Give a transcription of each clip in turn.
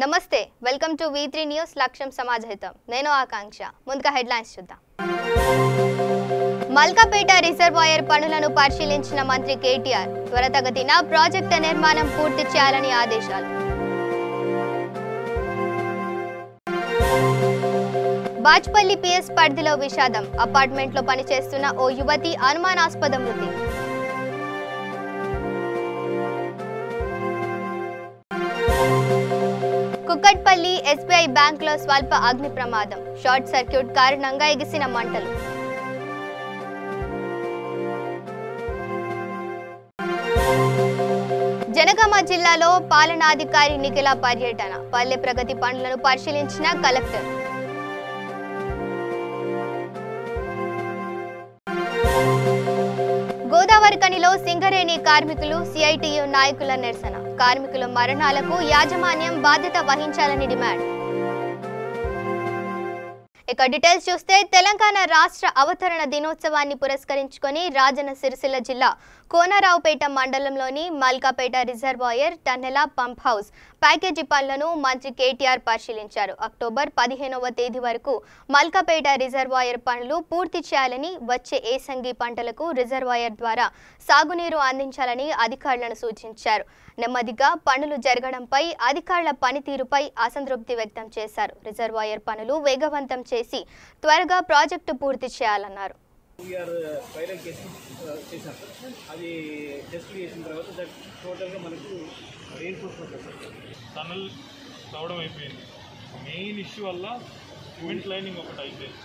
నమస్తే welcome to V3 news లక్ష్యం సమాజహితం నేను ఆకాంక్ష ముందుగా హెడ్లైన్స్ చూద్దాం మల్కాపేట రిజర్వాయర్ పనులను పరిశీలించిన మంత్రి కేటీఆర్ త్వరితగతిన ప్రాజెక్టు నిర్మాణం పూర్తి చేయాలని ఆదేశాలు బాచ్పల్లి PS పరిధిలో విషాదం అపార్ట్మెంట్లో పనిచేస్తున్న ఓ యువతి అనుమానాస్పద మృతి కుక్కట్పల్లి SBI బ్యాంకులో స్వల్ప అగ్ని ప్రమాదం షార్ట్ సర్క్యూట్ కారణంగా ఎగిసిన మంటలు జనగామ జిల్లాలో పాలనాధికారి నిఖిల పర్యటన పల్లె ప్రగతి పనులను పరిశీలించిన కలెక్టర్ గోదావరికనిలో సింగరేణి కార్మికులు CITU నాయకుల నిరసన కార్మికుల మరణాలకు యాజమాన్యం బాధ్యత వహించాలని డిమాండ్ ఇక డీటెయిల్స్ చూస్తే తెలంగాణ రాష్ట్ర అవతరణ దినోత్సవాన్ని పురస్కరించుకొని రాజన్న సిరిసిల్ల జిల్లా కోనరావుపేట మండలంలోని Malkapet reservoir టన్నెల pump house package పనులను మంత్రి కేటీఆర్ పరిశీలించారు అక్టోబర్ 15వ తేదీ వరకు మల్కాపేట రిజర్వాయర్ పనులు పూర్తి చేయాలని వచ్చే ఏసంగి పంటలకు రిజర్వాయర్ ద్వారా సాగునీరు అందించాలని అధికారులను సూచించారు నెమ్మదిగా పనులు జరగడంపై అధికారుల పనితీరుపై అసంతృప్తి వ్యక్తం చేశారు రిజర్వాయర్ పనులు వేగవంతం చేసి త్వరగా ప్రాజెక్టు పూర్తి చేయాలన్నారు అది టెస్ట్ చేసిన తర్వాత టోటల్గా మనకు టనల్ తవ్వడం అయిపోయింది మెయిన్ ఇష్యూ వల్ల సిమెంట్ లైనింగ్ ఒకటి అయిపోయింది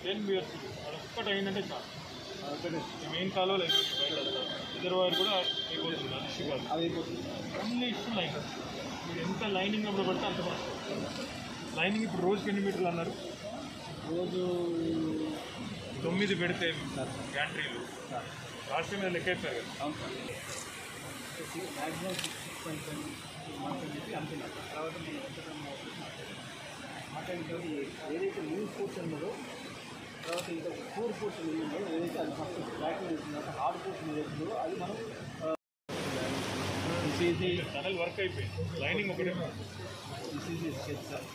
10 years అది ఒక్కటి అయిందంటే చాలు మెయిన్ కాలువలు అయిపోయింది బయట రిజర్వాయర్ కూడా అయిపోతుంది అది ఇష్యూ కాదు అది అయిపోతుంది ఓన్లీ ఇష్యూ లైనింగ్ మీరు ఎంత లైనింగ్ అప్పుడు పడితే అంత లైనింగ్ ఇప్పుడు రోజుకి ఎన్ని మీటర్లు అన్నారు రోజు 9 పెడితే గ్యాంట్రీలు రాష్ట్రం మీద లెక్క అయిపోయారు కదా అవును సార్ మ్యాక్సిమం 6.5 మంత్స్ అని చెప్పి అనుకున్నారు తర్వాత నేను మాట్లాడిన ఏదైతే న్యూస్ పోర్షన్ ఉన్నదో తర్వాత ఇంకా కోర్ పోర్షన్ ఉందో ఏదైతే అది ఫస్ట్ బ్యాటింగ్ చేస్తుందో హార్డ్ పోర్షన్ ఏదైతుందో అది మనం టనల్ వర్క్ అయిపోయింది లైనింగ్ ఒకటే స్కెచ్ సార్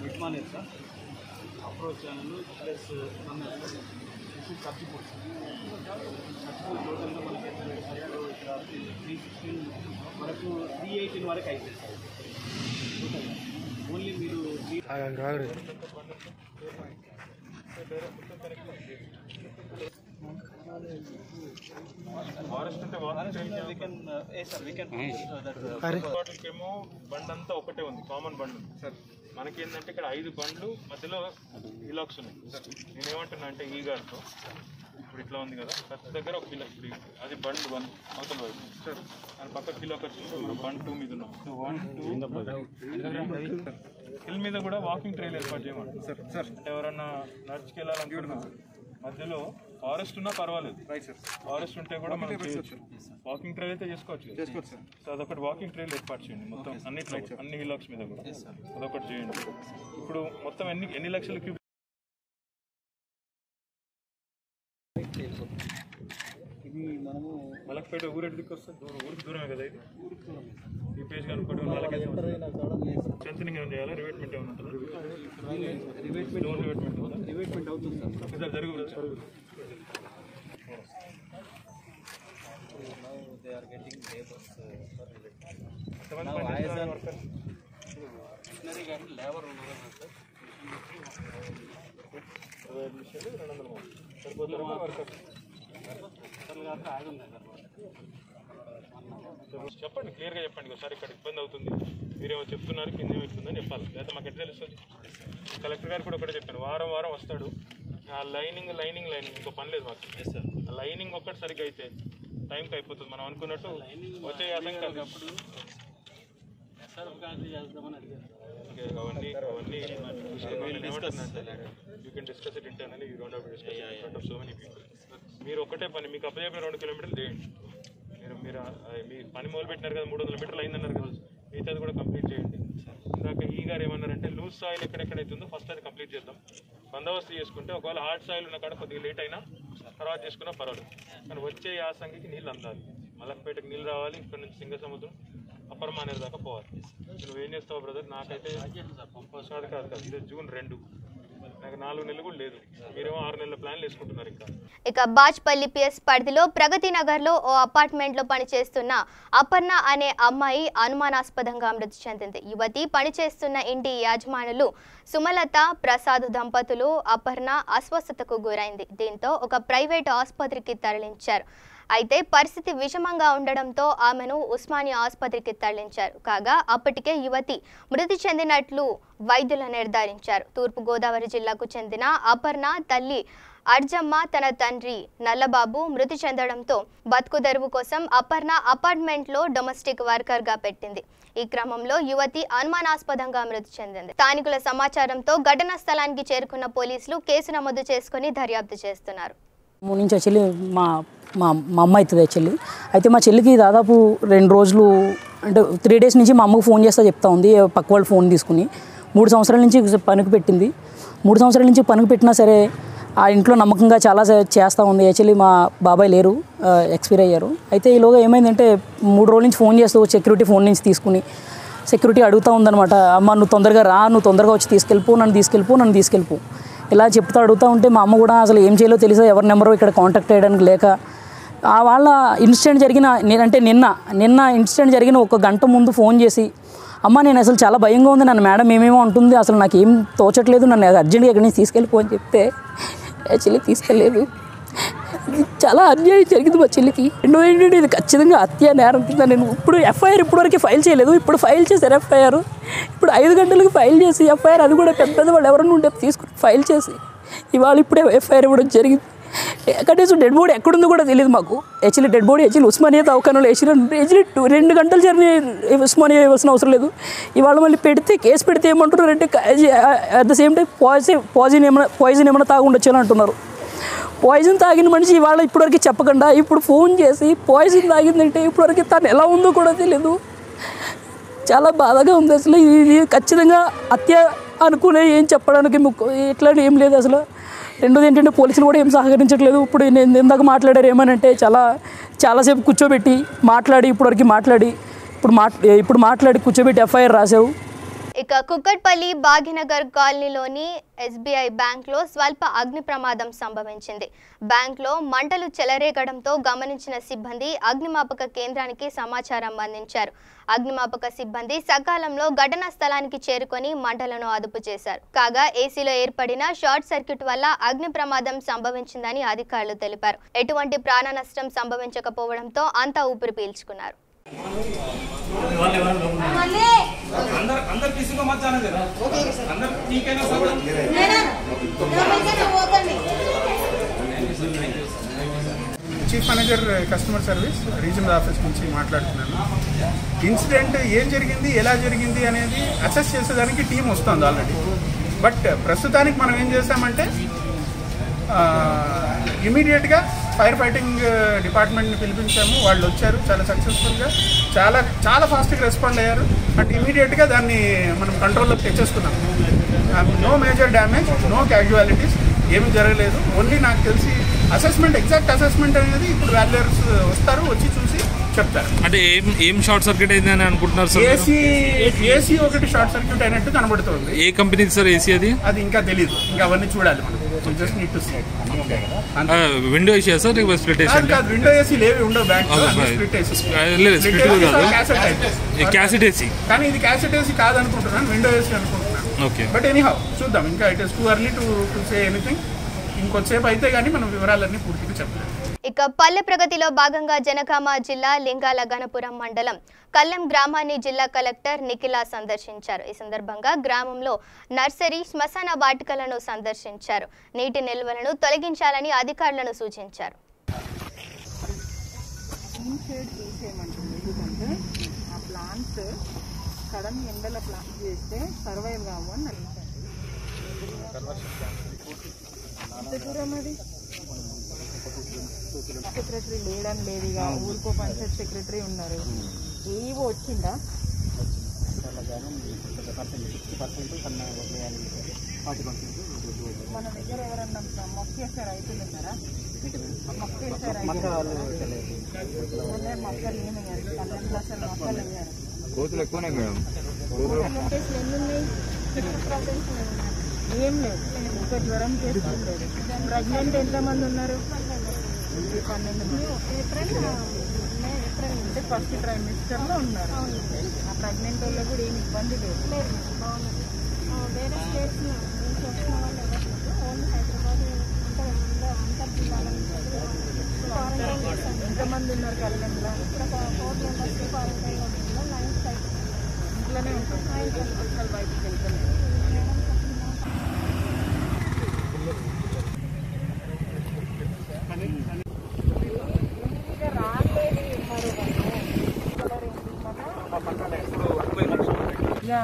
మిట్మాన్ సార్ అప్రోచ్ ఛానల్ ప్లస్ ఖర్చు పోర్షన్ టోటల్గా మనకి ఇక్కడ 316 వరకు 318 వరకు అయిపోయింది సార్ ఓన్లీ మీరు ఫారెస్ట్ అంటే వాటికేమో బండ్ అంతా ఒకటే ఉంది కామన్ బండ్ ఉంది సార్ మనకి ఏంటంటే ఇక్కడ 5 బండ్లు మధ్యలో హిలాక్స్ ఉన్నాయి సార్ నేనేమంటున్నా అంటే ఈ గారితో ఇప్పుడు ఇట్లా ఉంది కదా ప్రతి దగ్గర ఒక హిలాక్ అది బండ్ 1 అవతల వైపు సార్ దాని పక్క హిలాకర్స్ బండ్ 2 మీద ఉన్నాం 1 2 హిల్ మీద కూడా వాకింగ్ ట్రైల్ ఏర్పాటు చేయమంటారు సార్ సార్ అంటే ఎవరన్నా నడుచుకు వెళ్ళాలనుకున్నా మధ్యలో ఫారెస్ట్ ఉన్నా పర్వాలేదు రైట్ సార్ ఫారెస్ట్ ఉంటే కూడా మనం చేయొచ్చు వాకింగ్ ట్రైల్ అయితే చేసుకోవచ్చు సార్ సో అదొకటి వాకింగ్ ట్రైల్ ఏర్పాటు చేయండి మొత్తం అన్నిట్లో అన్ని హిలాక్స్ మీద కూడా అదొకటి చేయండి ఇప్పుడు మొత్తం ఎన్ని లక్షల క్యూబిక్ ఇది మనము మలక్పేట ఊరెడ్డికి వస్తే ఊరికి దూరమే కదా ఇది ఈ పేజ్ కనుక్కోండి వాళ్ళకి స్ట్రెంథనింగ్ ఏమైనా చేయాలా రివేట్మెంట్ ఏమైనా ఉంటుందా రివేట్మెంట్ అవుతుంది సార్ జరుగుతుంది లేబర్ చెప్పండి క్లియర్గా చెప్పండి ఒకసారి ఇక్కడ ఇబ్బంది అవుతుంది మీరేమో చెప్తున్నారు కింద ఏమవుతుందని చెప్పాలి లేదా మాకు ఎట్లా తెలుస్తుంది కలెక్టర్ గారు కూడా ఒకటే చెప్పాను వారం వారం వస్తాడు ఆ లైనింగ్ ఇంకో పని లేదు మాకు ఆ లైనింగ్ ఒక్కటి సరిగ్గా అయితే టైంకి అయిపోతుంది మనం అనుకున్నట్టు వచ్చే అప్పుడు అవన్నీ you can discuss it internally you don't have to discuss in front of so many people మీరు ఒకటే పని మీకు అప్పచెప్పిన 2 కిలోమీటర్లు చేయండి మీరు మీ పని మొదలు పెట్టినారు కదా 300 మీటర్లు అయిందన్నారు కదా మిగతాది కూడా కంప్లీట్ చేయండి ఇందాక ఈ గారు ఏమన్నారంటే లూజ్ సాయిల్ ఎక్కడెక్కడైతుందో ఫస్ట్ అది కంప్లీట్ చేద్దాం బందోబస్తు చేసుకుంటే ఒకవేళ హార్డ్ సాయిల్ ఉన్న కాడ కొద్దిగా లేట్ అయినా తర్వాత చేసుకున్నా పర్వాలేదు కానీ వచ్చే యాసంగికి నీళ్ళు అందాలి మలక్పేటకి నీళ్ళు రావాలి ఇక్కడ నుంచి సింగసముద్రం అప్పర్ మానేరు దాకా పోవాలి. నువ్వేం చేస్తావు బ్రదర్? నాకైతే కాదు ఇది జూన్ 2, నాకు 4 నెలలు కూడా లేదు, మీరేమో 6 నెలల ప్లాన్లు వేసుకుంటున్నారు. ఇక బాచ్పల్లి పిఎస్ పరిధిలో ప్రగతి నగర్లో ఓ అపార్ట్మెంట్లో పనిచేస్తున్న అపర్ణ అనే అమ్మాయి అనుమానాస్పదంగా మృతి చెందింది. యువతి పనిచేస్తున్న ఇంటి యాజమానులు సుమలత ప్రసాద్ దంపతులు అపర్ణ అస్వస్థతకు గురైంది. దీంతో ఒక ప్రైవేటు ఆసుపత్రికి తరలించారు. అయితే పరిస్థితి విషమంగా ఉండడంతో ఆమెను ఉస్మానియా ఆసుపత్రికి తరలించారు. కాగా అప్పటికే యువతి మృతి చెందినట్లు వైద్యులు నిర్ధారించారు. తూర్పుగోదావరి జిల్లాకు చెందిన అపర్ణ తల్లి అర్జమ్మ తన తండ్రి నల్లబాబు మృతి చెందడంతో బతుకుదెరువు కోసం అపర్ణ అపార్ట్మెంట్లో డొమెస్టిక్ వర్కర్గా పెట్టింది. ఈ క్రమంలో యువతి అనుమానాస్పదంగా మృతి చెందింది. స్థానికుల సమాచారంతో ఘటనా స్థలానికి చేరుకున్న పోలీసులు కేసు నమోదు చేసుకుని దర్యాప్తు చేస్తున్నారు. నుంచి చెల్లి మా అమ్మ అవుతుంది చెల్లి. అయితే మా చెల్లికి దాదాపు 2 రోజులు అంటే 3 డేస్ నుంచి మా అమ్మకు ఫోన్ చేస్తా చెప్తా ఉంది. పక్క వాళ్ళు ఫోన్ తీసుకుని 3 సంవత్సరాల నుంచి పనికి పెట్టింది. 3 సంవత్సరాల నుంచి పనికి పెట్టినా సరే ఆ ఇంట్లో నమ్మకంగా చాలా చేస్తూ ఉంది. యాక్చువల్లీ మా బాబాయ్ లేరు, ఎక్స్పైర్ అయ్యారు. అయితే ఈలోగా ఏమైందంటే 3 రోజుల నుంచి ఫోన్ చేస్తూ సెక్యూరిటీ ఫోన్ నుంచి తీసుకుని సెక్యూరిటీ అడుగుతూ ఉందన్నమాట. అమ్మ నువ్వు తొందరగా రా, నువ్వు తొందరగా వచ్చి నన్ను తీసుకెళ్ళిపో ఇలా చెప్తూ అడుగుతూ ఉంటే మా అమ్మ కూడా అసలు ఏం చేయాలో తెలిసా ఎవరి నెంబరో ఇక్కడ కాంటాక్ట్ చేయడానికి లేక వాళ్ళ ఇన్సిడెంట్ జరిగిన నిన్న ఇన్సిడెంట్ జరిగిన 1 గంట ముందు ఫోన్ చేసి అమ్మ నేను అసలు చాలా భయంగా ఉంది, నన్ను మేడం ఏమేమో అంటుంది, అసలు నాకు ఏం తోచట్లేదు, నన్ను అర్జెంట్గా ఎక్కడి నుంచి తీసుకెళ్ళిపో అని చెప్తే యాక్చువల్లీ తీసుకెళ్ళలేదు. చాలా అన్యాయం జరిగింది మా చెల్లికి. ఏంటంటే ఇది ఖచ్చితంగా హత్య నేరం కింద నేను ఇప్పుడు ఎఫ్ఐఆర్ ఇప్పటివరకు ఫైల్ చేయలేదు. ఇప్పుడు ఫైల్ చేశారు ఎఫ్ఐఆర్. ఇప్పుడు 5 గంటలకు ఫైల్ చేసి ఎఫ్ఐఆర్ అది కూడా పెద్ద వాళ్ళు ఎవరన్నా ఉంటే తీసుకుని ఫైల్ చేసి ఇవాళ ఇప్పుడే ఎఫ్ఐఆర్ ఇవ్వడం జరిగింది. కనీసం డెడ్ బాడీ ఎక్కడుందో కూడా తెలియదు మాకు. యాక్చువల్లీ డెడ్ బాడీ ఉస్మానియా దవాఖానాలో యాక్చువల్లీ 2 గంటల జర్నీ ఉస్మానియా ఇవ్వాల్సిన అవసరం లేదు. ఇవాళ మళ్ళీ కేసు పెడితే ఏమంటున్నారు అంటే at the same time poison ఏమైనా తాగుండొచ్చని అంటున్నారు. పాయిజన్ తాగిన మనిషి ఇవాళ ఇప్పటివరకు చెప్పకుండా ఇప్పుడు ఫోన్ చేసి పాయిజన్ తాగిందంటే ఇప్పటివరకు తను ఎలా ఉందో కూడా తెలియదు. చాలా బాధగా ఉంది. అసలు ఇది ఖచ్చితంగా హత్య అనుకునే ఏం చెప్పడానికి ఇట్లాంటి ఏం లేదు అసలు. రెండోది ఏంటంటే పోలీసులు కూడా ఏం సహకరించట్లేదు. ఇప్పుడు నేను ఇందాక మాట్లాడారు ఏమనంటే చాలాసేపు కూర్చోబెట్టి ఇప్పుడు మాట్లాడి కూర్చోబెట్టి ఎఫ్ఐఆర్ రాసావు. ఇక కుక్కట్పల్లి భాగ్యనగర్ కాలనీలోని ఎస్బీఐ బ్యాంక్లో స్వల్ప అగ్ని ప్రమాదం సంభవించింది. బ్యాంక్లో మంటలు చెలరేగడంతో గమనించిన సిబ్బంది అగ్నిమాపక కేంద్రానికి సమాచారం అందించారు. అగ్నిమాపక సిబ్బంది సకాలంలో ఘటనా స్థలానికి చేరుకొని మంటలను అదుపు చేశారు. కాగా ఏసీలో ఏర్పడిన షార్ట్ సర్క్యూట్ వల్ల అగ్ని ప్రమాదం సంభవించిందని అధికారులు తెలిపారు. ఎటువంటి ప్రాణ నష్టం సంభవించకపోవడంతో అంతా ఊపిరి పీల్చుకున్నారు. Chief manager customer service regional office నుంచి మాట్లాడుతున్నాను. ఇన్సిడెంట్ ఏం జరిగింది, ఎలా జరిగింది అనేది అసెస్ చేసేదానికి టీం వస్తుంది ఆల్రెడీ. బట్ ప్రస్తుతానికి మనం ఏం చేస్తామంటే ఇమీడియట్గా ఫైర్ ఫైటింగ్ డిపార్ట్మెంట్ని పిలిపించాము. వాళ్ళు వచ్చారు చాలా సక్సెస్ఫుల్గా, చాలా ఫాస్ట్గా రెస్పాండ్ అయ్యారు. అండ్ ఇమీడియట్గా దాన్ని మనం కంట్రోల్లోకి తెచ్చేసుకున్నాం. No major damage, no casualties, ఏమీ జరగలేదు. ఓన్లీ నాకు తెలిసి ఎగ్జాక్ట్ అసెస్మెంట్ అనేది ఇప్పుడు వాల్యుయర్స్ వస్తారు, వచ్చి చూసి చెప్తారు. అంటే ఏం షార్ట్ సర్క్యూట్ అయిందని అనుకుంటున్నారు సార్? ఏసీ ఒకటి షార్ట్ సర్క్యూట్ అయినట్టు కనబడుతుంది. ఏ కంపెనీ సార్ ఏసీ? అది ఇంకా తెలియదు, ఇంకా అవన్నీ చూడాలి మనం. Just need to see. Window AC sir? Split AC కాదు, విండో ఏసీ లేవి ఉండవు bank. Split AC cassette AC. కానీ ఇది క్యాసెట్ ఏసీ కాదనుకుంటున్నాను, విండో ఏసీ అనుకుంటున్నాను. బట్ ఎనీహౌ చూద్దాం. ఇంకా it is too early to say anything. ఇంకొచ్చేపు అయితే కానీ మనం వివరాలన్నీ పూర్తిగా చెప్పలేము. ఇక పల్లె ప్రగతిలో భాగంగా జనగామ జిల్లా లింగాల గణపురం మండలం కల్లెం గ్రామాన్ని జిల్లా కలెక్టర్ నిఖిల సందర్శించారు. ఈ సందర్భంగా గ్రామంలో నర్సరీ, శ్మశాన వాటికలను సందర్శించారు. నీటి నిల్వలను తొలగించాలని అధికారులను సూచించారు. సెక్రటరీ లేదని లేదు, ఇక ఊరికో పంచాయత్ సెక్రటరీ ఉన్నారు. ఏవో వచ్చిందా వాళ్ళకి కానీ 50% కన్నా వేయాలని చెప్పారు 40% మన దగ్గర ఎవరన్నా మొక్కేసే రైతులు ఉన్నారా? మొక్క వాళ్ళు తెలియదు మొక్కలు ఏమయ్యారు? కళ్ళంలో అసలు మొక్కలు అయ్యారు. కోతులు ఎక్కువనే మేడం. ఎన్ని ఉన్నాయి? ఏం లేదు, ఇంకా జ్వరం చేస్తుంది. ప్రెగ్నెంట్ ఎంతమంది ఉన్నారు? 12 అంటే ఫస్ట్ ట్రైమిస్టర్లో ఉన్నారు. ఆ ప్రెగ్నెంట్ వాళ్ళకి కూడా ఏమి ఇబ్బంది లేదు. వేరే స్టేట్స్ నుంచి వచ్చిన వాళ్ళు ఎవరు ఓన్లీ హైదరాబాద్ అంతా పిల్లలు ఎంతమంది ఉన్నారు కళ్యాణ్లో? ఇక్కడ 4 మెంబర్స్ క్వారంటైన్లో ఉంటుందో 9 సైట్ ఇంట్లోనే ఉంటుంది, అసలు బయటికి వెళ్తున్నాయి.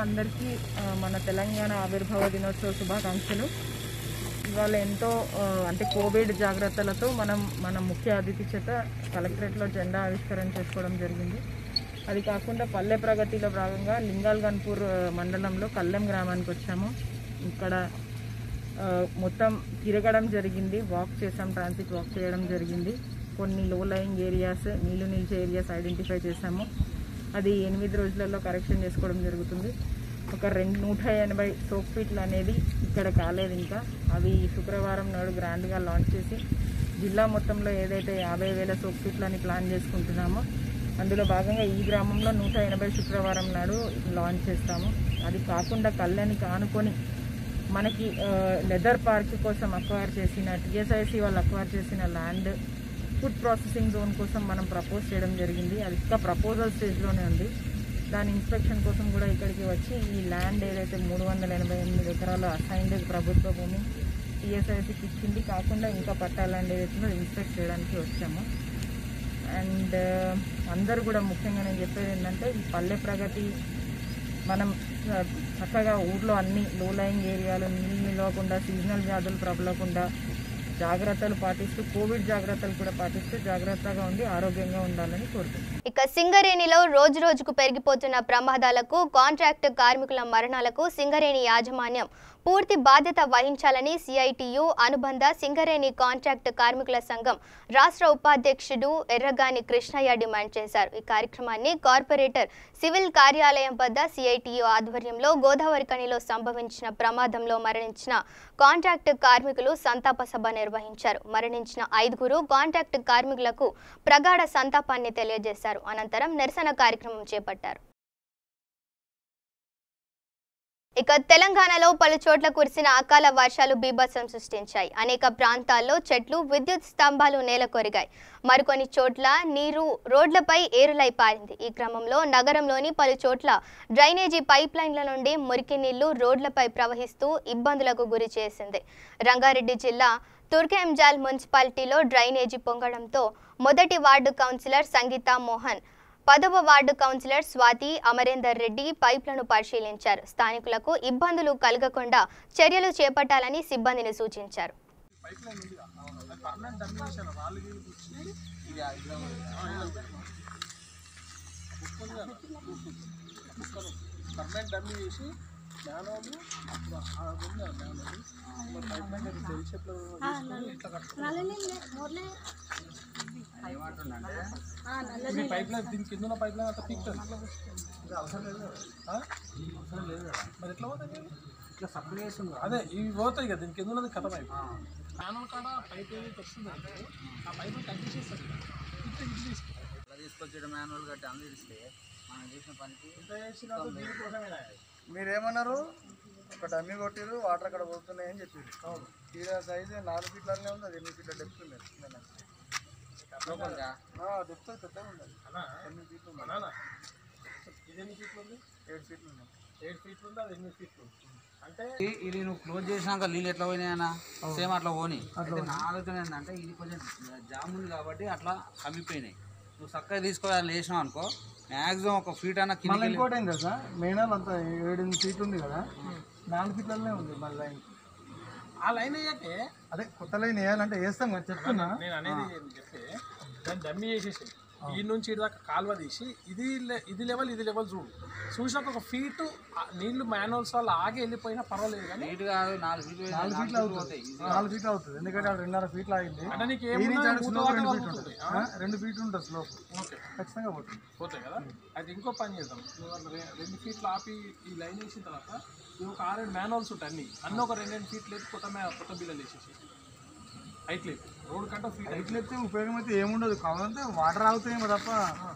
అందరికీ మన తెలంగాణ ఆవిర్భావ దినోత్సవ శుభాకాంక్షలు. ఇవాళ ఎంతో అంటే కోవిడ్ జాగ్రత్తలతో మన ముఖ్య అతిథి చేత కలెక్టరేట్లో జెండా ఆవిష్కరణ చేసుకోవడం జరిగింది. అది కాకుండా పల్లె ప్రగతిలో భాగంగా లింగాల్గన్పూర్ మండలంలో కల్లెం గ్రామానికి వచ్చాము. ఇక్కడ మొత్తం తిరగడం జరిగింది, వాక్ చేసాం, ట్రాన్సిట్ వాక్ చేయడం జరిగింది. కొన్ని లో లయింగ్ ఏరియాస్, నీళ్లు నిలిచే ఏరియాస్ ఐడెంటిఫై చేసాము. అది 8 రోజులలో కరెక్షన్ చేసుకోవడం జరుగుతుంది. ఒక 180 సోప్ ఫీట్లు అనేది ఇక్కడ కాలేదు ఇంకా. అవి శుక్రవారం నాడు గ్రాండ్గా లాంచ్ చేసి జిల్లా మొత్తంలో ఏదైతే 50,000 సోప్ ఫీట్లు అని ప్లాన్ చేసుకుంటున్నామో అందులో భాగంగా ఈ గ్రామంలో 180 శుక్రవారం నాడు లాంచ్ చేస్తాము. అది కాకుండా కళ్యాణికి ఆనుకొని మనకి లెదర్ పార్క్ కోసం అక్వైర్ చేసిన టీఎస్ఐసి వాళ్ళు అక్వైర్ చేసిన ల్యాండ్ ఫుడ్ ప్రాసెసింగ్ జోన్ కోసం మనం ప్రపోజ్ చేయడం జరిగింది. అది ఇంకా ప్రపోజల్ స్టేజ్లోనే ఉంది. దాని ఇన్స్పెక్షన్ కోసం కూడా ఇక్కడికి వచ్చి ఈ ల్యాండ్ ఏదైతే 388 ఎకరాలు అసైన్డ్ ప్రభుత్వ భూమి టీఎస్ఐసికి ఇచ్చింది కాకుండా ఇంకా పట్టా ల్యాండ్ ఏదైతుందో ఇన్స్పెక్ట్ చేయడానికి వచ్చాము. అండ్ అందరూ కూడా ముఖ్యంగా నేను చెప్పేది ఏంటంటే ఈ పల్లె ప్రగతి మనం చక్కగా ఊర్లో అన్ని లో లయింగ్ ఏరియాలు నీళ్ళు నిలవకుండా, సీజనల్ వ్యాధులు ప్రబలకుండా జాగ్రత్తలు పాటిస్తూ, కోవిడ్ జాగ్రత్తలు కూడా పాటిస్తూ జాగ్రత్తగా ఉండి ఆరోగ్యంగా ఉండాలని కోరుతున్నాను. ఇక సింగరేణిలో రోజు రోజుకు పెరిగిపోతున్న ప్రమాదాలకు, కాంట్రాక్ట్ కార్మికుల మరణాలకు సింగరేణి యాజమాన్యం పూర్తి బాధ్యత వహించాలని సిఐటియు అనుబంధ సింగరేణి కాంట్రాక్ట్ కార్మికుల సంఘం రాష్ట్ర ఉపాధ్యక్షుడు ఎర్రగాని కృష్ణయ్య డిమాండ్ చేశారు. ఈ కార్యక్రమాన్ని కార్పొరేటర్ సివిల్ కార్యాలయం వద్ద సిఐటియు ఆధ్వర్యంలో గోదావరి ఖనిలో సంభవించిన ప్రమాదంలో మరణించిన కాంట్రాక్ట్ కార్మికులు సంతాప సభ నిర్వహించారు. మరణించిన 5 కాంట్రాక్ట్ కార్మికులకు ప్రగాఢ సంతాపాన్ని తెలియజేశారు. అనంతరం నిరసన కార్యక్రమం చేపట్టారు. ఇక తెలంగాణలో పలు చోట్ల కురిసిన అకాల వర్షాలు బీభత్సం సృష్టించాయి. అనేక ప్రాంతాల్లో చెట్లు, విద్యుత్ స్తంభాలు నేలకొరిగాయి. మరికొన్ని చోట్ల నీరు రోడ్లపై ఏరులై పారింది. ఈ క్రమంలో నగరంలోని పలు చోట్ల డ్రైనేజీ పైప్ లైన్ల నుండి మురికి నీళ్లు రోడ్లపై ప్రవహిస్తూ ఇబ్బందులకు గురి చేసింది. రంగారెడ్డి జిల్లా తుర్కెంజాల్ మున్సిపాలిటీలో డ్రైనేజీ పొంగడంతో మొదటి వార్డు కౌన్సిలర్ సంగీతా మోహన్, 10వ వార్డు కౌన్సిలర్ స్వాతి అమరేందర్ రెడ్డి పైప్లను పరిశీలించారు. స్థానికులకు ఇబ్బందులు కలగకుండా చర్యలు చేపట్టాలని సిబ్బందిని సూచించారు. పైప్ లైన్ దీని కింద పైప్ లైన్ అంతా పీక్తుంది. అవసరం లేదు, అవసరం లేదు. మరి ఎట్లా పోతాయి? ఇట్లా సప్లై చేస్తుంది. అదే ఇవి పోతాయి కదా, దీని కింద ఉన్నది కథం అయిపోయి మ్యానువల్ కాడ పైప్ ఏదైతే వస్తుంది ఆ పైప్ తగ్గించేస్తుంది. ఇట్లా తీసుకొచ్చేయడం మ్యానువల్ కట్టి అందిస్తే మనం చేసిన పనికి ఇంత చేసిన దీనికోసమేనా? మీరేమన్నారు? ఒక డమ్మీ కొట్టిరు, వాటర్ అక్కడ పోతున్నాయని చెప్పారు. తీరా సైజు 4 ఫీట్లనే ఉంది, అది 8 ఫీట్ల డెప్త్ ఉంది. డెప్త్ పెద్దగా ఉండదు. 8 ఫీట్లు ఉంది. ఇది ఎన్ని ఫీట్లు ఉంది? 7 ఫీట్లు ఉంది. 7 ఫీట్లు ఉంది, అది 8 ఫీట్లు ఉంది. అంటే ఇది నువ్వు క్లోజ్ చేసినాక నీళ్ళు ఎట్లా పోయినాయన్నా సేమ్ అట్లా పోని. అంటే నా ఆలోచన ఏంటంటే ఇది కొంచెం జామ్ ఉంది కాబట్టి అట్లా కమ్మిపోయినాయి. నువ్వు చక్కగా తీసుకోవాలి వేసినావు అనుకో, మ్యాక్సిమం 1 ఫీట్ అన్న కింద. ఇంకోటి ఏం కదా, మెయిన్ అంతా 7 ఫీట్లు ఉంది కదా, 4 ఫీట్లనే ఉంది మన లైన్. ఆ లైన్ అయ్యాకే అదే కొత్త లైన్ వేయాలంటే వేస్తాం కదా, చెప్తున్నా నేను అనేది. చెప్తే దాన్ని డమ్మీ చేసేసి ఈ నుంచి ఇటు దాకా కాలువ తీసి ఇది లెవెల్ చూడు, చూసినాక ఒక ఫీట్ నీళ్లు మాన్యువల్స్ వల్ల ఆగి వెళ్ళిపోయినా పర్వాలేదు కానీ 4 ఫీట్లు అవుతుంది ఎందుకంటే 2.5 ఫీట్లు ఆగింది అంటే నీకు 2 ఫీట్లు ఉంటుంది స్లోప్. ఓకే, ఖచ్చితంగా పోతాయి కదా. అయితే ఇంకో పని చేద్దాం, 2 ఫీట్లు ఆపి ఈ లైన్ వేసిన తర్వాత ఒక 6 మాన్యువల్స్ ఉంటాయి, అన్నీ ఒక 2 ఫీట్లు వేసి కొత్త బిల్లలు వేసేసి హైట్ లేదు రోడ్ కంటే హైట్ లేపితే ఉపయోగం అయితే ఏముండదు, కావాలంటే వాటర్ ఆగుతాయేమో తప్ప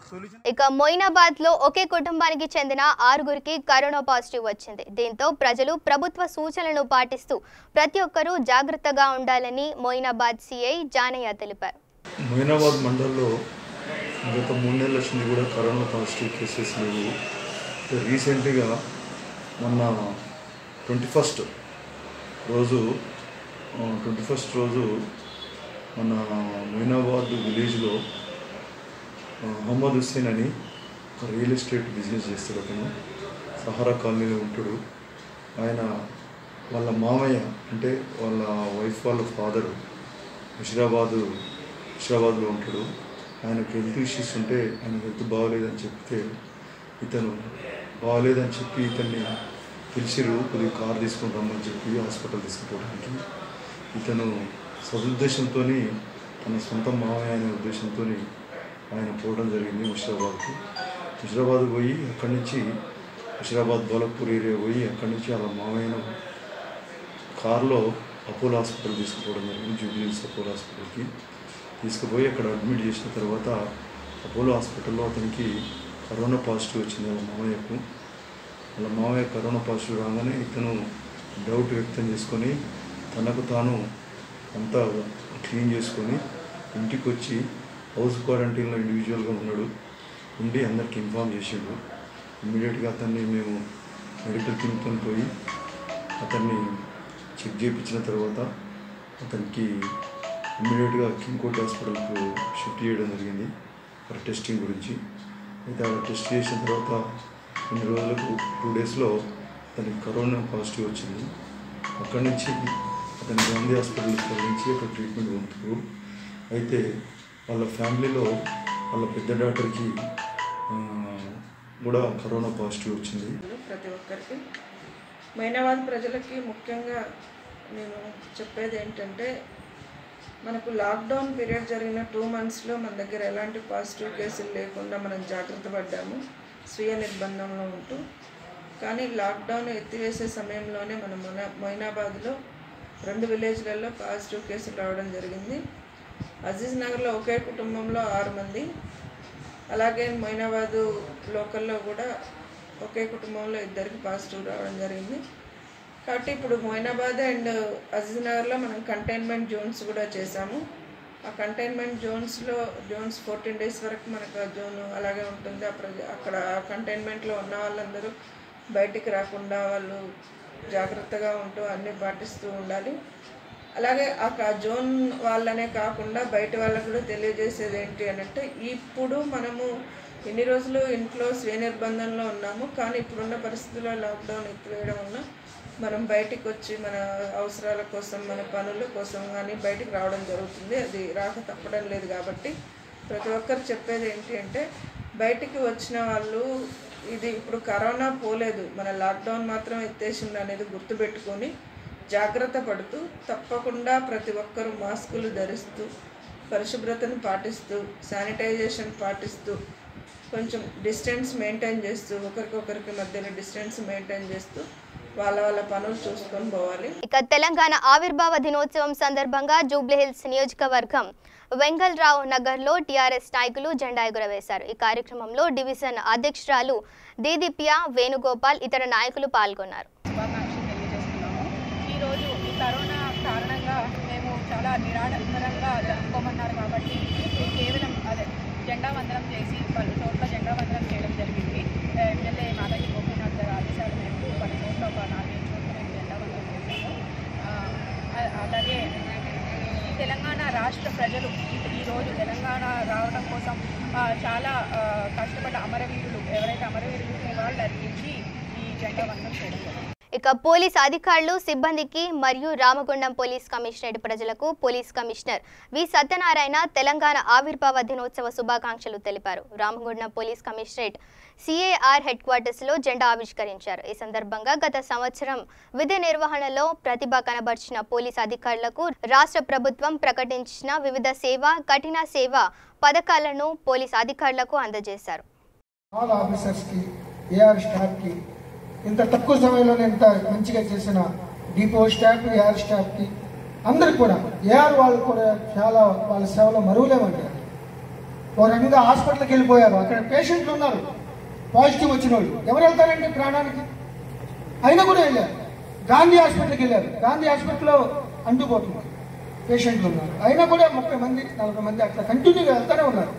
సొల్యూషన్. ఇక మొయినాబాద్ లో ఒకే కుటుంబానికి చెందిన 6గురికి కరోనా పాజిటివ్ వచ్చింది. దీంతో ప్రజలు ప్రభుత్వ సూచనలను పాటిస్తూ ప్రతి ఒక్కరూ జాగ్రత్తగా ఉండాలని మొయినాబాద్ సిఐ జానయ్య తెలిపారు. మొయినాబాద్ మండలంలో గత 3 నెలల నుంచి కూడా కరోనా పాజిటివ్ కేసెస్ లేవు. రీసెంట్గా మొన్న 21st రోజు మన మొయినాబాద్ విలేజ్లో మహమ్మద్ హుస్సేన్ అని ఒక రియల్ ఎస్టేట్ బిజినెస్ చేస్తాడు. అతను సహారా కాలనీలో ఉంటాడు. ఆయన వాళ్ళ మామయ్య అంటే వాళ్ళ వైఫ్ వాళ్ళ ఫాదరు హుషరాబాద్లో ఉంటాడు. ఆయనకు హెల్త్ ఇష్యూస్ ఉంటే ఆయన హెల్త్ బాగోలేదని చెప్తే ఇతన్ని పిలిచిరు, కొద్దిగా కారు తీసుకుని రమ్మని చెప్పి హాస్పిటల్ తీసుకుపోవడానికి. ఇతను సదుద్దేశంతో తన సొంత మామయ్య అనే ఉద్దేశంతో ఆయన పోవడం జరిగింది హుషరాబాద్ పోయి అక్కడి నుంచి హుషరాబాద్ దౌలత్పూర్ ఏరియా పోయి అక్కడి నుంచి వాళ్ళ మామయ్యను కారులో అపోలో హాస్పిటల్ తీసుకుపోవడం జరిగింది. జూబ్లీహిల్స్ అపోలో హాస్పిటల్కి తీసుకుపోయి అక్కడ అడ్మిట్ చేసిన తర్వాత అపోలో హాస్పిటల్లో అతనికి కరోనా పాజిటివ్ వచ్చింది. వాళ్ళ మామయ్య కరోనా పాజిటివ్ రాగానే ఇతను డౌట్ వ్యక్తం చేసుకొని తనకు తాను అంతా క్లీన్ చేసుకొని ఇంటికి వచ్చి హౌస్ క్వారంటైన్లో ఇండివిజువల్గా ఉండి అందరికి ఇన్ఫామ్ చేసిండు. ఇమ్మీడియట్గా అతన్ని మేము మెడికల్ టీమ్తో పోయి అతన్ని చెక్ చేయించిన తర్వాత అతనికి ఇమ్మీడియట్గా కింగ్కోట్ హాస్పిటల్కు షిఫ్ట్ చేయడం జరిగింది ఫర్ టెస్టింగ్ గురించి. అయితే అలా టెస్ట్ చేసిన తర్వాత కొన్ని రోజులకు 2 డేస్లో అతనికి కరోనా పాజిటివ్ వచ్చింది. అక్కడి నుంచి అతని గాంధీ హాస్పిటల్కి తరలించి అక్కడ ట్రీట్మెంట్ పొందుతారు. అయితే వాళ్ళ ఫ్యామిలీలో వాళ్ళ పెద్ద డాక్టర్కి కూడా కరోనా పాజిటివ్ వచ్చింది. ప్రతి ఒక్కరికి మొయినాబాద్ ప్రజలకి ముఖ్యంగా నేను చెప్పేది ఏంటంటే, మనకు లాక్డౌన్ పీరియడ్ జరిగిన 2 monthsలో మన దగ్గర ఎలాంటి పాజిటివ్ కేసులు లేకుండా మనం జాగ్రత్త పడ్డాము స్వీయ నిర్బంధంలో ఉంటూ. కానీ లాక్డౌన్ ఎత్తివేసే సమయంలోనే మనం మొయినాబాద్లో 2 విలేజ్లలో పాజిటివ్ కేసులు రావడం జరిగింది. అజీజ్ నగర్లో ఒకే కుటుంబంలో 6 మంది, అలాగే మొయినాబాదు లోకల్లో కూడా ఒకే కుటుంబంలో 2 పాజిటివ్ రావడం జరిగింది. కాబట్టి ఇప్పుడు మొయినాబాద్ అండ్ అజీజ్ నగర్లో మనం కంటైన్మెంట్ జోన్స్ కూడా చేశాము. ఆ కంటైన్మెంట్ జోన్స్ 14 days వరకు మనకు ఆ జోన్ అలాగే ఉంటుంది. అక్కడ కంటైన్మెంట్లో ఉన్న వాళ్ళందరూ బయటికి రాకుండా వాళ్ళు జాగ్రత్తగా ఉంటూ అన్నీ పాటిస్తూ ఉండాలి. అలాగే ఆ జోన్ వాళ్ళనే కాకుండా బయట వాళ్ళకు కూడా తెలియజేసేది ఏంటి అని అంటే, ఇప్పుడు మనము ఎన్ని రోజులు ఇంట్లో స్వీయ నిర్బంధంలో ఉన్నాము, కానీ ఇప్పుడున్న పరిస్థితుల్లో లాక్డౌన్ ఎత్తివేయడం వల్ల మనం బయటికి వచ్చి మన అవసరాల కోసం మన పనుల కోసం కానీ బయటికి రావడం జరుగుతుంది. అది రాక తప్పడం లేదు. కాబట్టి ప్రతి ఒక్కరు చెప్పేది ఏంటి అంటే, బయటికి వచ్చిన వాళ్ళు ఇది ఇప్పుడు కరోనా పోలేదు, మన లాక్డౌన్ మాత్రం ఎత్తేసింది అనేది గుర్తుపెట్టుకొని జాగ్రత్త పడుతూ తప్పకుండా ప్రతి ఒక్కరూ మాస్కులు ధరిస్తూ పరిశుభ్రతను పాటిస్తూ శానిటైజేషన్ పాటిస్తూ కొంచెం డిస్టెన్స్ మెయింటైన్ చేస్తూ ఒకరికొకరికి మధ్యలో డిస్టెన్స్ మెయింటైన్ చేస్తూ వాళ్ళ పనులు చూసుకొని పోవాలి. ఇక తెలంగాణ ఆవిర్భావ దినోత్సవం సందర్భంగా జూబ్లీహిల్స్ నియోజకవర్గం వెంగళరావు నగర్లో టీఆర్ఎస్ నాయకులు జెండా ఎగురవేశారు. ఈ కార్యక్రమంలో డివిజన్ అధ్యక్షురాలు దీదీప్య వేణుగోపాల్ ఇతర నాయకులు పాల్గొన్నారు. ఈరోజు ఈ కరోనా కారణంగా మేము చాలా నిరాడంబరంగా జరుపుకోమన్నారు కాబట్టి కేవలం అదే జెండా వందనం చేసి పలు చోట్ల జెండా వందనం చేయడం జరిగింది. ఎమ్మెల్యే మాధవి గోపీనాథ్ గారు ఆదేశాల మేరకు పలు చోట్ల ఒక 4 చోట్ల మేము జెండా వందనం చేశాము. అలాగే తెలంగాణ రాష్ట్ర ప్రజలు ఈరోజు తెలంగాణ రావడం కోసం చాలా కష్టపడ్డ అమరవీరులు ఎవరైతే అమరవీరులు వాళ్ళు అర్పించి ఈ జెండా వందనం చేయడం జరిగింది. ఇక పోలీస్ అధికారులు సిబ్బందికి మరియు రామగుండం పోలీస్ కమిషనరేట్ ప్రజలకు పోలీస్ కమిషనర్ వి సత్యనారాయణ తెలంగాణ ఆవిర్భావ దినోత్సవ శుభాకాంక్షలు తెలిపారు. Ramagundam police commissionerate CAR head quarters లో జెండా ఆవిష్కరించారు. ఈ సందర్భంగా గత సంవత్సరం విధి నిర్వహణలో ప్రతిభ కనబర్చిన పోలీస్ అధికారులకు రాష్ట్ర ప్రభుత్వం ప్రకటించిన వివిధ సేవ కఠిన సేవ పథకాలను పోలీస్ అధికారులకు అందజేశారు. ఇంత తక్కువ సమయంలో ఇంత మంచిగా చేసిన డిపో స్టాఫ్ ఏఆర్ స్టాఫ్కి అందరికి కూడా ఏఆర్ వాళ్ళు కూడా చాలా వాళ్ళ సేవలో మరువులేమండి. ఒక రకంగా హాస్పిటల్కి వెళ్ళిపోయారు, అక్కడ పేషెంట్లు ఉన్నారు పాజిటివ్ వచ్చిన వాళ్ళు. ఎవరు వెళ్తారండి ప్రాణానికి? అయినా కూడా వెళ్ళారు. గాంధీ హాస్పిటల్కి వెళ్ళారు, గాంధీ హాస్పిటల్లో అంటుపోతుంది పేషెంట్లు ఉన్నారు. అయినా కూడా 30 మంది 40 మంది అట్లా కంటిన్యూగా వెళ్తూనే ఉన్నారు.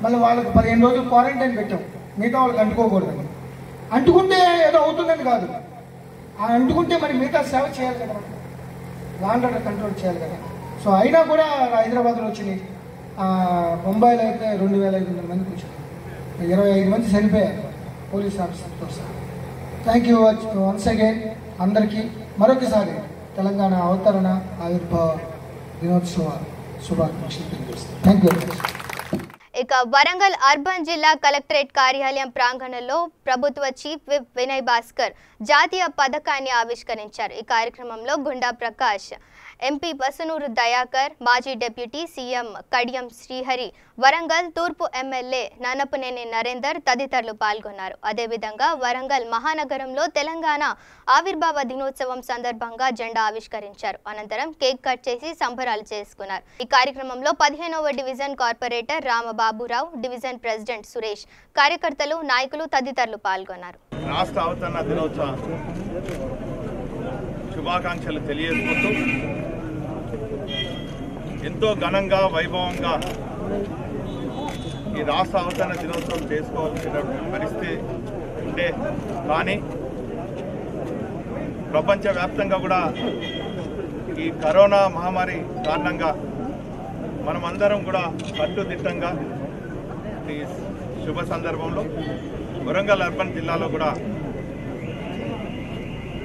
మళ్ళీ వాళ్ళకి 15 రోజులు క్వారంటైన్ పెట్టాం, మిగతా వాళ్ళకి అంటుకోకూడదని. అంటుకుంటే ఏదో అవుతుందని కాదు, అంటుకుంటే మరి మిగతా సేవ చేయాలి కదా, లాండ్ ఆర్డర్ కంట్రోల్ చేయాలి కదా. సో అయినా కూడా హైదరాబాద్లో వచ్చినాయి. బొంబాయిలో అయితే 2500 మందికి వచ్చినాయి, 25 మంది చనిపోయారు పోలీస్ ఆఫీసర్తో సహా. థ్యాంక్ యూ వన్స్ అగైన్ అందరికీ మరొకసారి తెలంగాణ అవతరణ ఆవిర్భావ దినోత్సవ శుభాకాంక్షలు తెలియజేస్తాను. Thank you very much. ఇక వరంగల్ అర్బన్ జిల్లా కలెక్టరేట్ కార్యాలయం ప్రాంగణంలో ప్రభుత్వ చీఫ్ విప్ వినయ్ భాస్కర్ జాతీయ పథకాన్ని ఆవిష్కరించారు. ఈ కార్యక్రమంలో గుండా ప్రకాష్, ఎంపీ బసునూరు దయాకర్, మాజీ డిప్యూటీ సీఎం కడియం శ్రీహరి, వరంగల్ తూర్పు ఎమ్మెల్యే నన్నపనేని నరేందర్ తదితరులు పాల్గొన్నారు. అదేవిధంగా వరంగల్ మహానగరంలో తెలంగాణ ఆవిర్భావ దినోత్సవం సందర్భంగా జెండా ఆవిష్కరించారు. అనంతరం కేక్ కట్ చేసి సంబరాలు చేసుకున్నారు. ఈ కార్యక్రమంలో 15వ division corporator Ramababurao, division president Suresh, కార్యకర్తలు, నాయకులు తదితరులు పాల్గొన్నారు. రాష్ట్ర అవతరణ దినోత్సవ శుభాకాంక్షలు తెలియజేసుకుంటూ ఎంతో ఘనంగా వైభవంగా ఈ రాష్ట్ర అవతరణ దినోత్సవం చేసుకోవాల్సిన పరిస్థితి ఉండే, కానీ ప్రపంచవ్యాప్తంగా కూడా ఈ కరోనా మహమ్మారి కారణంగా మనమందరం కూడా కట్టుదిట్టంగా ఈ శుభ సందర్భంలో వరంగల్ అర్బన్ జిల్లాలో కూడా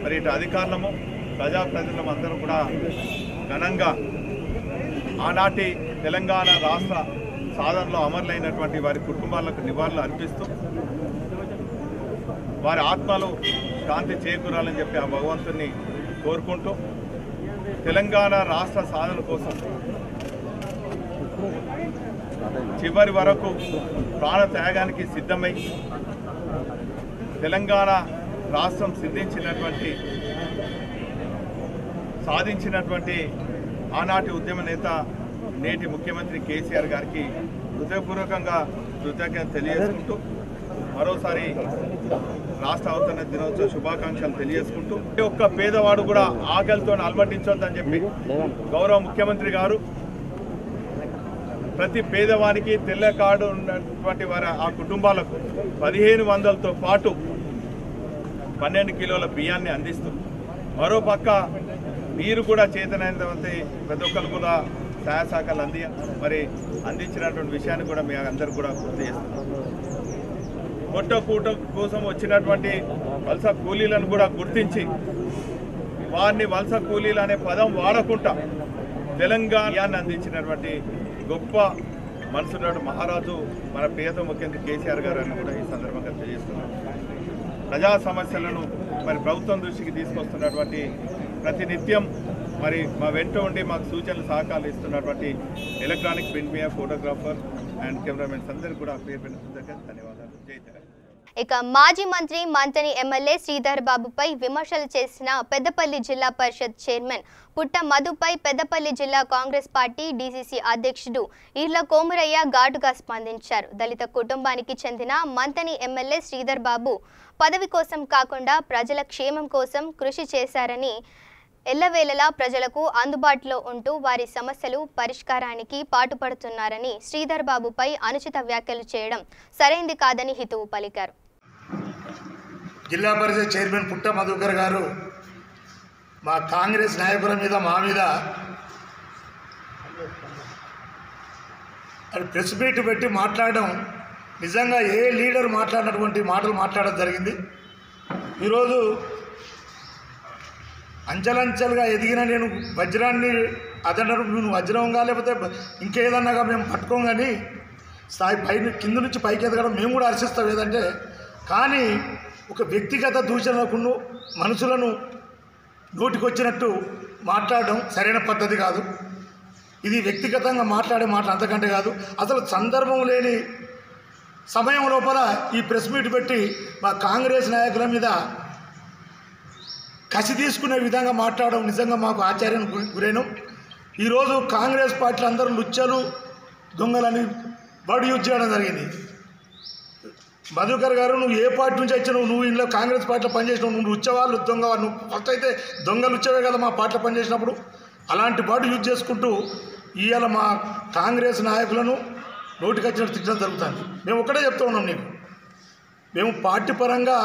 మరి ఇటు అధికారులము ప్రజాప్రతినిధులం అందరూ కూడా ఘనంగా ఆనాటి తెలంగాణ రాష్ట్ర సాధనలో అమరులైనటువంటి వారి కుటుంబాలకు నివాళులు అర్పిస్తూ వారి ఆత్మలు శాంతి చేకూరాలని చెప్పి ఆ భగవంతుని కోరుకుంటూ తెలంగాణ రాష్ట్ర సాధన కోసం చివరి వరకు ప్రాణ త్యాగానికి సిద్ధమై తెలంగాణ రాష్ట్రం సాధించినటువంటి ఆనాటి ఉద్యమ నేత నేటి ముఖ్యమంత్రి కేసీఆర్ గారికి హృదయపూర్వకంగా కృతజ్ఞత తెలియజేసుకుంటూ మరోసారి రాష్ట్ర అవతరణ దినోత్సవ శుభాకాంక్షలు తెలియజేసుకుంటూ ఒక్క పేదవాడు కూడా ఆకలితో అలమటించొద్దని చెప్పి గౌరవ ముఖ్యమంత్రి గారు ప్రతి పేదవానికి తెల్ల కార్డు ఉన్నటువంటి వారి ఆ కుటుంబాలకు 1500తో పాటు 12 కిలోల బియ్యాన్ని అందిస్తూ మరోపక్క మీరు కూడా చేతనైనంత ప్రతి ఒక్కరు కూడా సహాయ సహకారాలు అందించినటువంటి విషయాన్ని కూడా మీ అందరూ కూడా గుర్తు చేస్తున్నారు. పొట్టకూట కోసం వచ్చినటువంటి వలస కూలీలను కూడా గుర్తించి వారిని వలస కూలీలు అనే పదం వాడకుండా తెలంగాణని అందించినటువంటి గొప్ప మనసున్న మహారాజు మన ప్రియతమ ముఖ్యమంత్రి కేసీఆర్ గారు అని కూడా ఈ సందర్భంగా తెలియజేస్తున్నారు. ప్రజా సమస్యలను మరి ప్రభుత్వం దృష్టికి తీసుకొస్తున్నటువంటి ప్రతినిత్యం మరి మా వెంట ఉండి మాకు సూచనలు సహకారాలు ఇస్తున్నటువంటి electronic print media photographer and cameramens అందరికీ కూడా పేరు ధన్యవాదాలు. జై తెలంగాణ. ఇక మాజీ మంత్రి మంతని ఎమ్మెల్యే శ్రీధర్ బాబుపై విమర్శలు చేసిన పెద్దపల్లి జిల్లా పరిషత్ చైర్మన్ పుట్ట మధుపై పెద్దపల్లి జిల్లా కాంగ్రెస్ పార్టీ డీసీసీ అధ్యక్షుడు ఈర్ల కోమురయ్య ఘాటుగా స్పందించారు. దళిత కుటుంబానికి చెందిన మంతని ఎమ్మెల్యే శ్రీధర్ బాబు పదవి కోసం కాకుండా ప్రజల క్షేమం కోసం కృషి చేశారని, ఎల్లవేళలా ప్రజలకు అందుబాటులో ఉంటూ వారి సమస్యలు పరిష్కారానికి పాటుపడుతున్నారని శ్రీధర్ బాబుపై అనుచిత వ్యాఖ్యలు చేయడం సరైంది కాదని హితవు పలికారు. జిల్లా పరిషత్ చైర్మన్ పుట్ట మధుకర్ గారు మా కాంగ్రెస్ నాయకుల మీద మా మీద అది ప్రెస్ మీట్ పెట్టి మాట్లాడడం నిజంగా ఏ లీడర్ మాట్లాడినటువంటి మాటలు మాట్లాడడం జరిగింది. ఈరోజు అంచెలంచెలుగా ఎదిగిన నేను వజ్రాన్ని అదన్నారు, నువ్వు వజ్రంగా లేకపోతే ఇంకేదన్నాగా మేము పట్టుకోం, కానీ స్థాయి పైన కింద నుంచి పైకి ఎదగడం మేము కూడా హర్షిస్తాం. ఏదంటే కానీ ఒక వ్యక్తిగత దూషణలకు మనుషులను నోటికొచ్చినట్టు మాట్లాడడం సరైన పద్ధతి కాదు. ఇది వ్యక్తిగతంగా మాట్లాడే మాట అంతకంటే కాదు. అసలు సందర్భం లేని సమయం లోపల ఈ ప్రెస్ మీట్ పెట్టి మా కాంగ్రెస్ నాయకుల మీద కసి తీసుకునే విధంగా మాట్లాడడం నిజంగా మాకు ఆశ్చర్యం గురైనాం. ఈరోజు కాంగ్రెస్ పార్టీలు అందరూ లుచ్చలు దొంగలని వర్డ్ యూజ్ చేయడం జరిగింది. మధుకర్ గారు, నువ్వు ఏ పార్టీ నుంచి వచ్చినావు? నువ్వు ఇంట్లో కాంగ్రెస్ పార్టీలో పనిచేసినావు, నువ్వు లుచ్చవాళ్ళు దొంగవాళ్ళు, నువ్వు ఫస్ట్ అయితే దొంగలు లుచ్చవే కదా మా పార్టీలో పనిచేసినప్పుడు. అలాంటి వర్డ్ యూజ్ చేసుకుంటూ ఇవాళ మా కాంగ్రెస్ నాయకులను నోటికి వచ్చినట్టు తిట్టడం జరుగుతుంది. మేము ఒకటే చెప్తూ ఉన్నాం, నీకు మేము పార్టీ పరంగా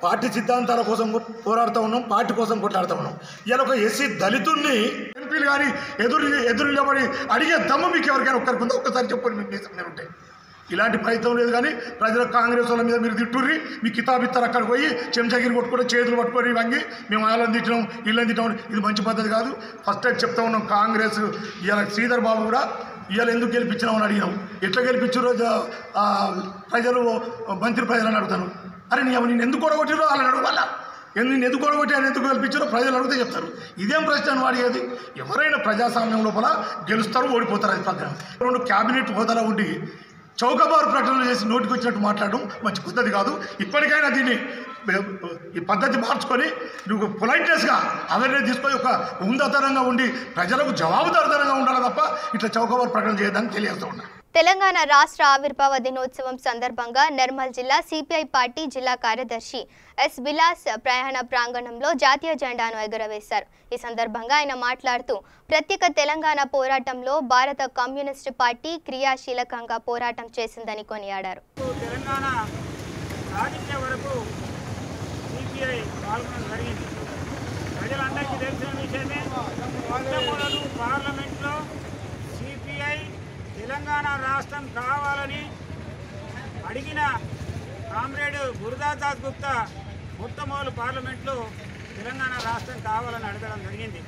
పార్టీ సిద్ధాంతాల కోసం పోరాడుతూ ఉన్నాం, పార్టీ కోసం కొట్లాడుతూ ఉన్నాం. ఇవాళ ఒక ఎస్సీ దళితుడిని ఎంపీలు కానీ ఎదురు నిలబడి అడిగే దమ్ము మీకు ఎవరికైనా ఒక్కరికి ఉందో ఒక్కసారి చెప్పండి. మీకు ఉంటాయి. ఇలాంటి ప్రయత్నం లేదు. కానీ ప్రజలు కాంగ్రెస్ వాళ్ళ మీద మీరు తిట్టుర్రి, మీ కితాబ్ ఇస్తారు, అక్కడికి పోయి చెంచగిరి కొట్టుకొని చేతులు పట్టుకొని వంగి మేము వాళ్ళని తిట్టినాం వీళ్ళని తిట్టాం, ఇది మంచి పద్ధతి కాదు. ఫస్ట్ టైం చెప్తా ఉన్నాం. కాంగ్రెస్ ఇవాళ శ్రీధర్ బాబు కూడా ఇవాళ ఎందుకు గెలిపించినామని అడిగినాం. ఎట్లా గెలిపించారో ప్రజలు మంత్రి ప్రజలని అడుగుతాను. అరే నేను ఎందుకు కొడగొట్టిరో వాళ్ళని అడగాల, నేను ఎందుకు కొడగొట్టి ఆయన ఎందుకు గెలిపించారో ప్రజలు అడిగితే చెప్తారు. ఇదేం ప్రశ్న వాడేది? ఎవరైనా ప్రజాస్వామ్యం లోపల గెలుస్తారు, ఓడిపోతారు. అది పక్కన 2 క్యాబినెట్ హోదాలో ఉండి చౌకబారు ప్రకటనలు చేసి నోటికి వచ్చినట్టు మాట్లాడడం మంచి పద్ధతి కాదు. ఇప్పటికైనా దీన్ని ఈ పద్ధతి మార్చుకొని నువ్వు పొలైట్నెస్గా అవేర్నెస్ తీసుకొని ఒక ఉన్నతరంగా ఉండి ప్రజలకు జవాబుదారితనంగా ఉండాలి తప్ప ఇట్లా చౌకబారు ప్రకటన చేయడానికి తెలియజేస్తూ ఉన్నా. తెలంగాణ రాష్ట్ర ఆవిర్భావ దినోత్సవం సందర్భంగా నిర్మల్ జిల్లా సిపిఐ పార్టీ జిల్లా కార్యదర్శి ఎస్ విలాస్ ప్రయాణ ప్రాంగణంలో జాతీయ జెండాను ఎగురవేశారు. ఈ సందర్భంగా ఆయన మాట్లాడుతూ ప్రత్యేక తెలంగాణ పోరాటంలో భారత కమ్యూనిస్టు పార్టీ క్రియాశీలకంగా పోరాటం చేసిందని కొనియాడారు. తెలంగాణ సాధించే వరకు సిపిఐ పాల్గొనడం జరిగింది. ప్రజలందరికీ తెలిసిన విషయమే. మొట్టమొదలు పార్లమెంట్లో సిపిఐ తెలంగాణ రాష్ట్రం కావాలని అడిగిన కామ్రేడ్ గురుదాస్ గుప్తా మొట్టమొదలు పార్లమెంట్లో తెలంగాణ రాష్ట్రం కావాలని అడగడం జరిగింది.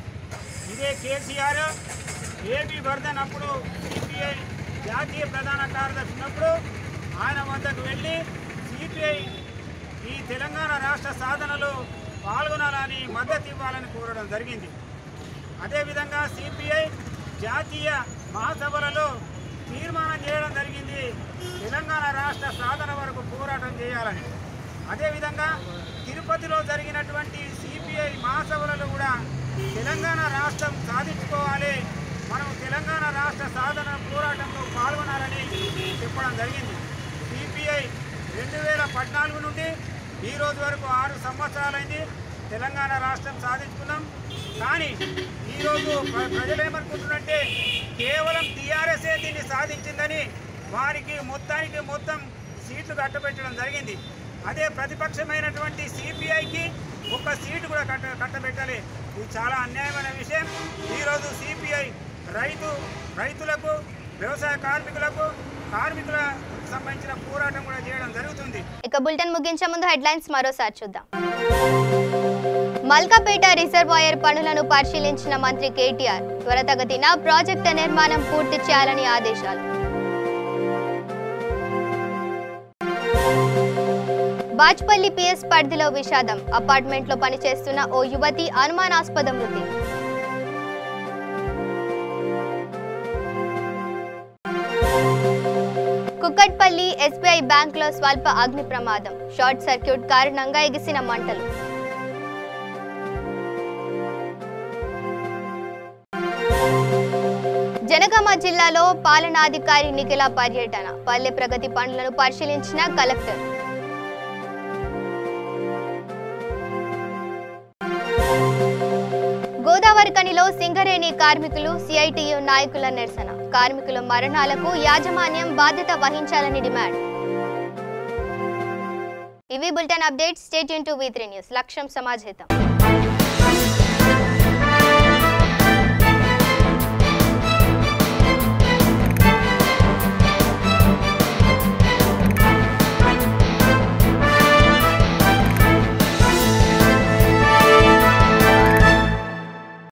ఇదే కేసీఆర్ ఏబీ వర్ధన్ అప్పుడు సిపిఐ జాతీయ ప్రధాన కార్యదర్శి ఉన్నప్పుడు ఆయన వద్దకు వెళ్ళి సిపిఐ ఈ తెలంగాణ రాష్ట్ర సాధనలో పాల్గొనాలని మద్దతు ఇవ్వాలని కోరడం జరిగింది. అదేవిధంగా సిపిఐ జాతీయ మహాసభలలో తీర్మానం చేయడం జరిగింది తెలంగాణ రాష్ట్ర సాధన వరకు పోరాటం చేయాలని. అదేవిధంగా తిరుపతిలో జరిగినటువంటి సిపిఐ మహాసభలలో కూడా తెలంగాణ రాష్ట్రం సాధించుకోవాలి, మనం తెలంగాణ రాష్ట్ర సాధన పోరాటంలో పాల్గొనాలని చెప్పడం జరిగింది. సిపిఐ 2014 నుండి ఈ రోజు వరకు 6 సంవత్సరాలైంది తెలంగాణ రాష్ట్రం సాధించుకున్నాం. కానీ ఈరోజు ప్రజలు ఏమనుకుంటున్నారంటే కేవలం టీఆర్ఎస్ఏ దీన్ని సాధించిందని వారికి మొత్తం సీట్లు కట్టబెట్టడం జరిగింది. అదే ప్రతిపక్షమైనటువంటి సిపిఐకి 1 సీటు కూడా కట్టబెట్టాలి. ఇది చాలా అన్యాయమైన విషయం. ఈరోజు సిపిఐ రైతులకు వ్యవసాయ కార్మికులకు సంబంధించిన పోరాటం కూడా చేయడం జరుగుతుంది. ఇక బులెటిన్ ముగించే ముందు హెడ్లైన్స్ మరోసారి చూద్దాం. మల్కాపేట రిజర్వాయర్ పనులను పరిశీలించిన మంత్రి కేటీఆర్ త్వరితగతిన ప్రాజెక్టు నిర్మాణం పూర్తి చేయాలని ఆదేశాలు. బాచ్పల్లి పిఎస్ పరిధిలో విషాదం, అపార్ట్మెంట్లో పనిచేస్తున్న ఓ యువతి అనుమానాస్పద మృతి. కుక్కట్పల్లి ఎస్బీఐ బ్యాంకులో స్వల్ప అగ్ని ప్రమాదం, షార్ట్ సర్క్యూట్ కారణంగా ఎగిసిన మంటలు. జనగామ జిల్లాలో పాలనాధికారి నిఖిల పర్యటన, పల్లె ప్రగతి పనులను పరిశీలించిన కలెక్టర్. గోదావరిఖనిలో సింగరేణి కార్మికులు సిఐటియు నాయకుల నిరసన, కార్మికుల మరణాలకు యాజమాన్యం బాధ్యత వహించాలని డిమాండ్. ఇవి bulletin updates. Stay tune to V3 news. లక్ష్యం సమాజహితం.